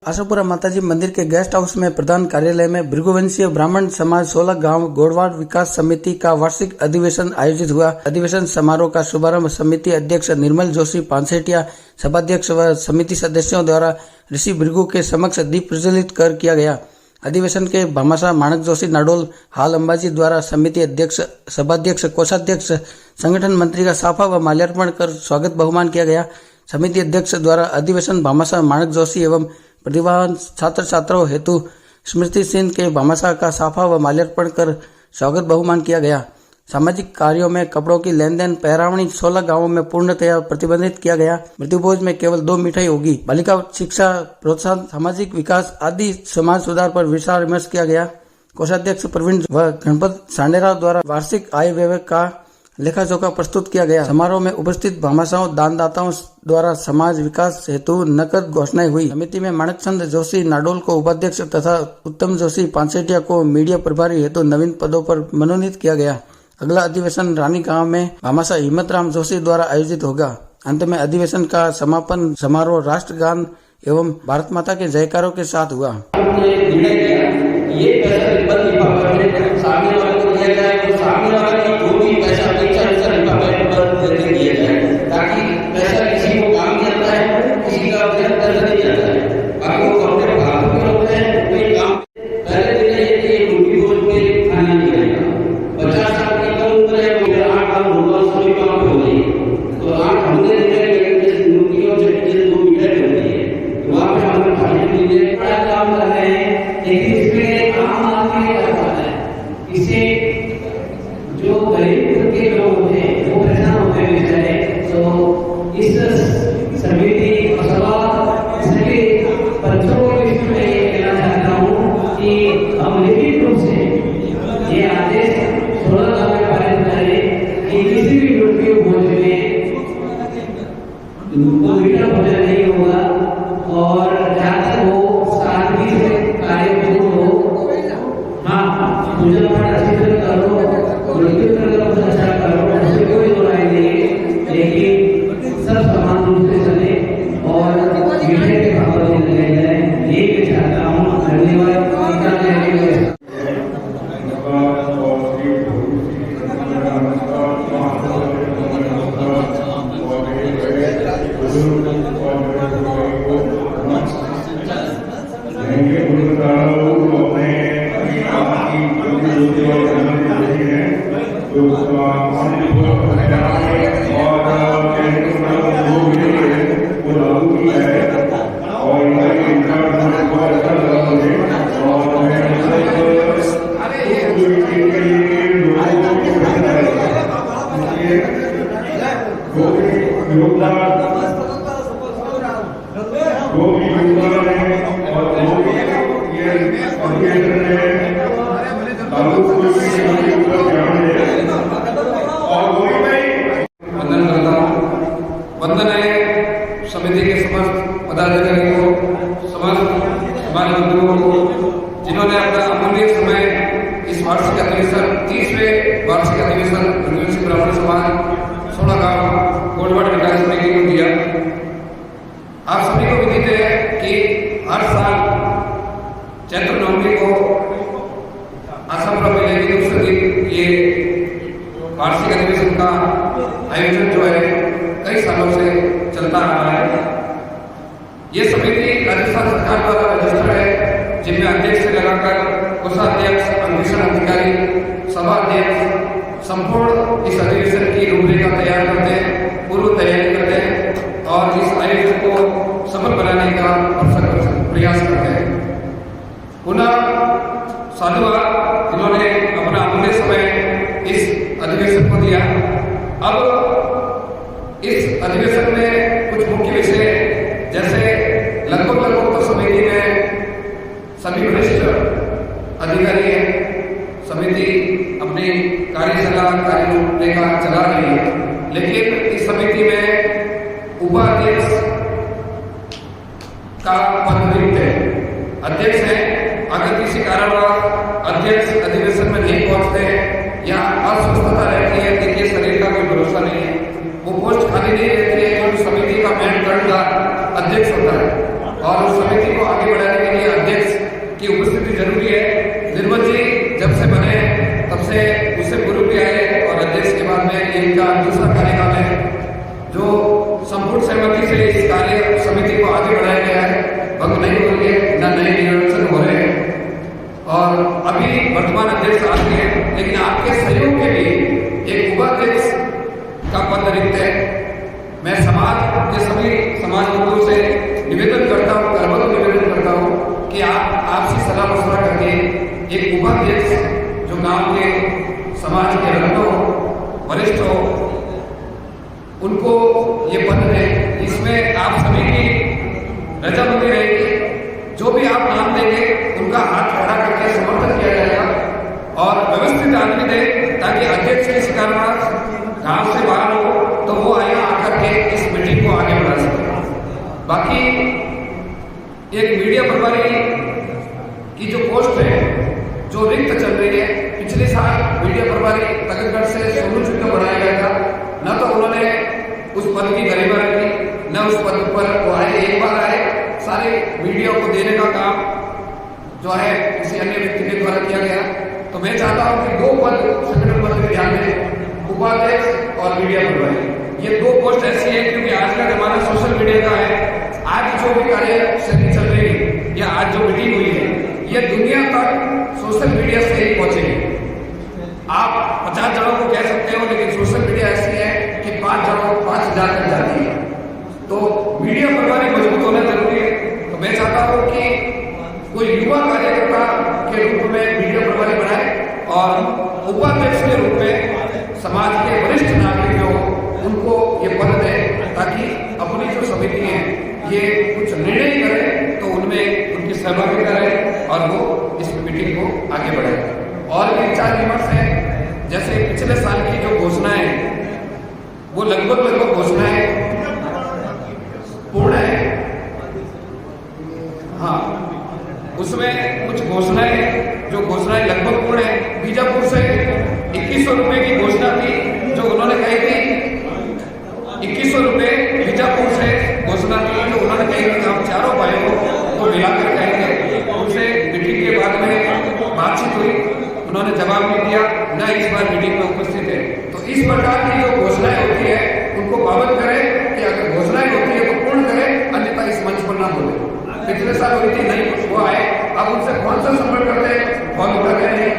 आशापुरा माताजी मंदिर के गेस्ट हाउस में प्रधान कार्यालय में भृगुवंशीय ब्राह्मण समाज 16 गांव गोड़वाड़ विकास समिति का वार्षिक अधिवेशन आयोजित हुआ। अधिवेशन समारोह का शुभारंभ समिति अध्यक्ष निर्मल जोशी पानसेटिया, सभाध्यक्ष व समिति सदस्यों द्वारा ऋषि भृगु के समक्ष दीप प्रज्वलित कर किया गया। अधिवेशन के भामाशाह माणक जोशी नाडोल हाल अंबाजी द्वारा समिति अध्यक्ष, सभाध्यक्ष, कोषाध्यक्ष, संगठन मंत्री का साफा व माल्यार्पण कर स्वागत बहुमान किया गया। समिति अध्यक्ष द्वारा अधिवेशन भामाशाह माणक जोशी एवं प्रतिभावान छात्र छात्राओं हेतु स्मृति सिंह के भामाशाह का साफा व माल्यार्पण कर स्वागत बहुमान किया गया। सामाजिक कार्यों में कपड़ों की लेन देन पहरावनी 16 गांवों में पूर्णतया प्रतिबंधित किया गया। मृत्यु भोज में केवल 2 मिठाई होगी। बालिका शिक्षा प्रोत्साहन, सामाजिक विकास आदि समाज सुधार पर विचार विमर्श किया गया। कोषाध्यक्ष प्रवीण व गणपत सांडेराव द्वारा वार्षिक आय व्यय का लेखा जोखा प्रस्तुत किया गया। समारोह में उपस्थित भामाशाहों दानदाताओं द्वारा समाज विकास हेतु नकद घोषणाएं हुई। समिति में माणकचंद जोशी नाडोल को उपाध्यक्ष तथा उत्तम जोशी पानसेटिया को मीडिया प्रभारी हेतु नवीन पदों पर मनोनीत किया गया। अगला अधिवेशन रानी गांव में भामाशाह हिम्मतराम जोशी द्वारा आयोजित होगा। अंत में अधिवेशन का समापन समारोह राष्ट्रगान एवं भारत माता के जयकारों के साथ हुआ। इसे जो गरीब के लोग होते हैं वो परेशान होते हैं बेचारे, तो इस समिति सभा सभी बच्चों को इसमें ये कहना चाहता हूँ कि हम लिखित रूप से ये आदेश 16 में पारित करें कि किसी भी मृत्यु भोज में मीठा भोजन नहीं होगा और जहाँ तक वो सादगी से कार्य हो। हाँ, पूजा पाठ अच्छी तरह करो, मृत्यु का अच्छा करो, उससे कोई बुराई नहीं है, लेकिन सब समान रूप से चले और मीठे के पाबंदी लगाई जाए, ये मैं चाहता हूँ। धन्यवाद। वंदन है समिति के समस्त पदाधिकारियों को, समाज बंधुओं को, जिन्होंने अपना अमूल्य समय इस वार्षिक अधिवेशन 30वें वार्षिक अधिवेशन भृगुवंशीय ब्राह्मण समाज 16 गांव गोड़वाड़ विकास समिति को दिया। आप सभी को विदित है कि हर साल चैत्र नवमी को आशापुरा मेले के दूसरे दिन ये वार्षिक अधिवेशन का आयोजन जो है कई सालों से चलता आ रहा है। ये समिति राजस्थान सरकार द्वारा रजिस्टर्ड है, जिनमें अध्यक्ष से लगाकर कोषाध्यक्ष, अन्वेषण अधिकारी, सभा अध्यक्ष संपूर्ण इस अधिवेशन की रूपरेखा तैयार करते हैं, पूर्व तैयारी करते हैं और इस आयोजन को सफल बनाने का प्रयास करते हैं। पुनः साधुवाद, जिन्होंने अपना अमूल्य समय इस अधिवेशन को दिया। अब इस अधिवेशन में कुछ मुख्य विषय जैसे लगभग तो समिति में सभी वरिष्ठ अधिकारी हैं। समिति अपनी कार्यशाला कार्यरूपरेखा चला रही है, लेकिन इस समिति में उपाध्यक्ष का पद रिक्त है। अध्यक्ष है, अगर किसी कारणवश अध्यक्ष अधिवेशन में नहीं पहुंचते या अस्वस्थता रहती है, देखिए शरीर का कोई भरोसा नहीं है, वो पोस्ट खाली नहीं रहती है, क्योंकि समिति का मेन कर्णधार अध्यक्ष होता है। और उस समिति को आगे बढ़ाने के लिए अध्यक्ष की उपस्थिति जरूरी है। निर्मल जी जब से बने तब से उससे पूर्व भी आए और अध्यक्ष के बाद में इनका दूसरा कार्यकाल है, जो संपूर्ण सहमति से इस कार्य समिति को आगे बढ़ाया गया है। भंग नहीं हो रही है, न नए निर्वाचन हो रहे हैं और अभी वर्तमान अध्यक्ष आपके हैं, लेकिन आपके सहयोग के लिए एक उपाध्यक्ष का पद रिक्त है। मैं समाज के सभी समाज वर्गों से निवेदन करता हूँ, करबद्ध निवेदन करता हूँ कि आप आपसी सलाह मशवरा करके एक उपाध्यक्ष जो गांव के समाज के रत्न हो, वरिष्ठ हो, उनको ये पद दें। इसमें आप सभी की रजामंदी रहेगी। जो भी आप नाम देंगे उनका हाथ खड़ा करके समर्थन किया जाएगा और व्यवस्थित आदमी दें ताकि अध्यक्ष की शिकारवास गांव से बाहर हो तो वो यहाँ आकर के इस मीटिंग को आगे बढ़ा सके। बाकी एक मीडिया प्रभारी की जो पोस्ट है जो रिक्त चल रही है, पिछले साल मीडिया प्रभारी तकतगढ़ से सोनू चुन को बनाया गया था। न तो उन्होंने उस पद की गरिमा रखी, न उस पद पर वो आए, एक बार आए, सारे मीडिया को देने का काम जो है किसी अन्य व्यक्ति के द्वारा किया गया। तो मैं चाहता हूं कि दो पद संगठन पद के ध्यान में, उपाध्यक्ष और मीडिया प्रभारी, ये दो पोस्ट ऐसी है क्योंकि आज का जमाना सोशल मीडिया का है। आज जो भी कार्यशैली चल रही है या आज जो मीटिंग हुई है, ये दुनिया तक सोशल मीडिया से ही पहुंचेगी। आप 50 जनों को कह सकते हो, लेकिन सोशल मीडिया ऐसी है कि 5,000 तक जाती है। तो मीडिया प्रभारी मजबूत होना जरूरी है। तो मैं चाहता हूं कि कोई युवा कार्यकर्ता के रूप में मीडिया प्रभारी बनाए और उपाध्यक्ष के रूप में समाज के वरिष्ठ नागरिक जो उनको ये पद दे, ताकि अपनी जो समिति है ये कुछ निर्णय करे तो उनमें उनकी सहभागिता रहे और वो इस मीटिंग को आगे बढ़ाए। और भी विचार विमर्श है, जैसे पिछले साल की जो घोषणाएं वो लगभग घोषणाएं पूर्ण है। हाँ, उसमें कुछ घोषणाएं जो घोषणाएं लगभग पूर्ण है। बीजापुर से 2100 रुपए की घोषणा थी जो उन्होंने कही थी, 2100 रुपए बीजापुर से घोषणा थी जो उन्होंने कही थी हम चारों भाइयों को मिलाकर कहेंगे। उनसे मीटिंग के बाद में बातचीत हुई, उन्होंने जवाब नहीं दिया, न इस बार मीटिंग में उपस्थित है। तो इस प्रकार की जो घोषणाएं होती है उनको पाबंद करें कि अगर घोषणाएं होती है तो पूर्ण करें, अन्यथा इस मंच पर ना बोले। पिछले साल हुई थी, नहीं हुआ है, अब उनसे कौन सा संपर्क करते हैं, फोन उठाते नहीं।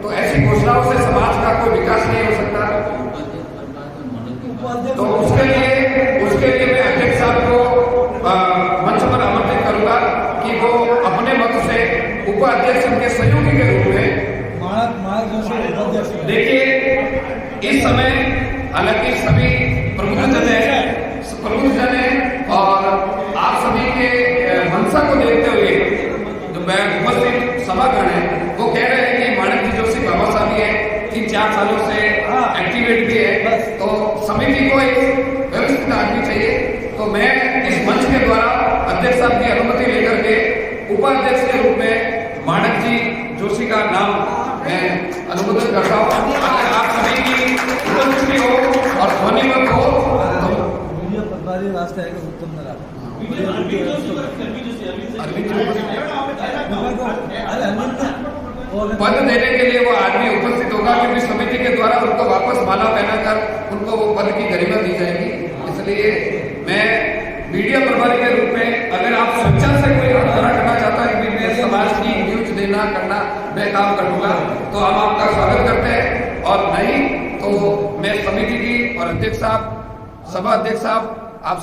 तो ऐसी घोषणाओं से समाज का कोई विकास नहीं हो सकता। तो उसके लिए मैं अध्यक्ष साहब को मंच पर आमंत्रित करूंगा कि वो अपने मत से उपाध्यक्ष उनके सहयोगी के रूप में देखिए। इस समय हालांकि सभी प्रमुख जन है और आप सभी के मंशा को देखते हुए जो उपस्थित सभागण है वो कह रहे हैं कि माणक जी जोशी भावाशाली है, 3-4 सालों से एक्टिवेट भी है, तो समिति को एक व्यवस्थित आदमी चाहिए। तो मैं इस मंच के द्वारा अध्यक्ष साहब की अनुमति लेकर के उपाध्यक्ष के रूप में माणक जी जोशी का नाम मैं अनुमोदन करता हूँ। अगर आप सभी की उपस्थिति हो और ध्वनिमत हो रास्ता है उत्तम पद देने के लिए वो आदमी उपस्थित होगा, क्योंकि समिति के द्वारा उनको वापस माला पहनाकर उनको वो पद की गरिमा दी जाएगी। इसलिए मैं मीडिया प्रभारी के रूप में, अगर आप स्वेच्छा से कोई आंदोलन करना चाहता है कि मैं समाज की न्यूज देना करना मैं काम करूंगा, तो हम आपका स्वागत करते हैं। और नहीं तो मैं समिति की और अध्यक्ष साहब, सभा अध्यक्ष साहब, आप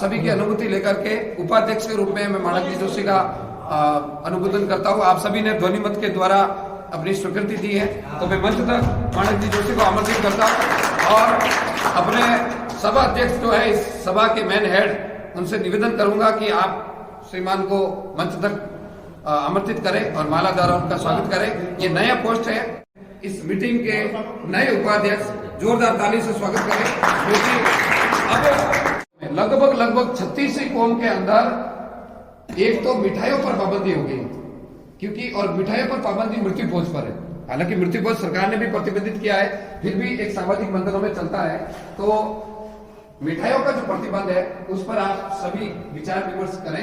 सभी की अनुमति लेकर के उपाध्यक्ष के रूप में मैं माणक जी जोशी का अनुमोदन करता हूं। आप सभी ने ध्वनि मत के द्वारा अपनी स्वीकृति दी है, तो मैं मंच तक माणक जी जोशी को आमंत्रित करता हूं और अपने सभा अध्यक्ष जो है इस सभा के मेन हेड, उनसे निवेदन करूंगा कि आप श्रीमान को मंच तक आमंत्रित करें और माला द्वारा उनका स्वागत करें। ये नया पोस्ट है, इस मीटिंग के नए उपाध्यक्ष जोरदार ताली से स्वागत करें। क्योंकि अब लगभग 36 कौम के अंदर एक तो मिठाइयों पर पाबंदी हो गई, क्योंकि और मिठाइयों पर पाबंदी मृत्यु भोज पर है। हालांकि मृत्यु भोज सरकार ने भी प्रतिबंधित किया है, फिर भी एक सामाजिक बंधनों में चलता है। तो मिठाइयों का जो प्रतिबंध है उस पर आप सभी विचार विमर्श करें।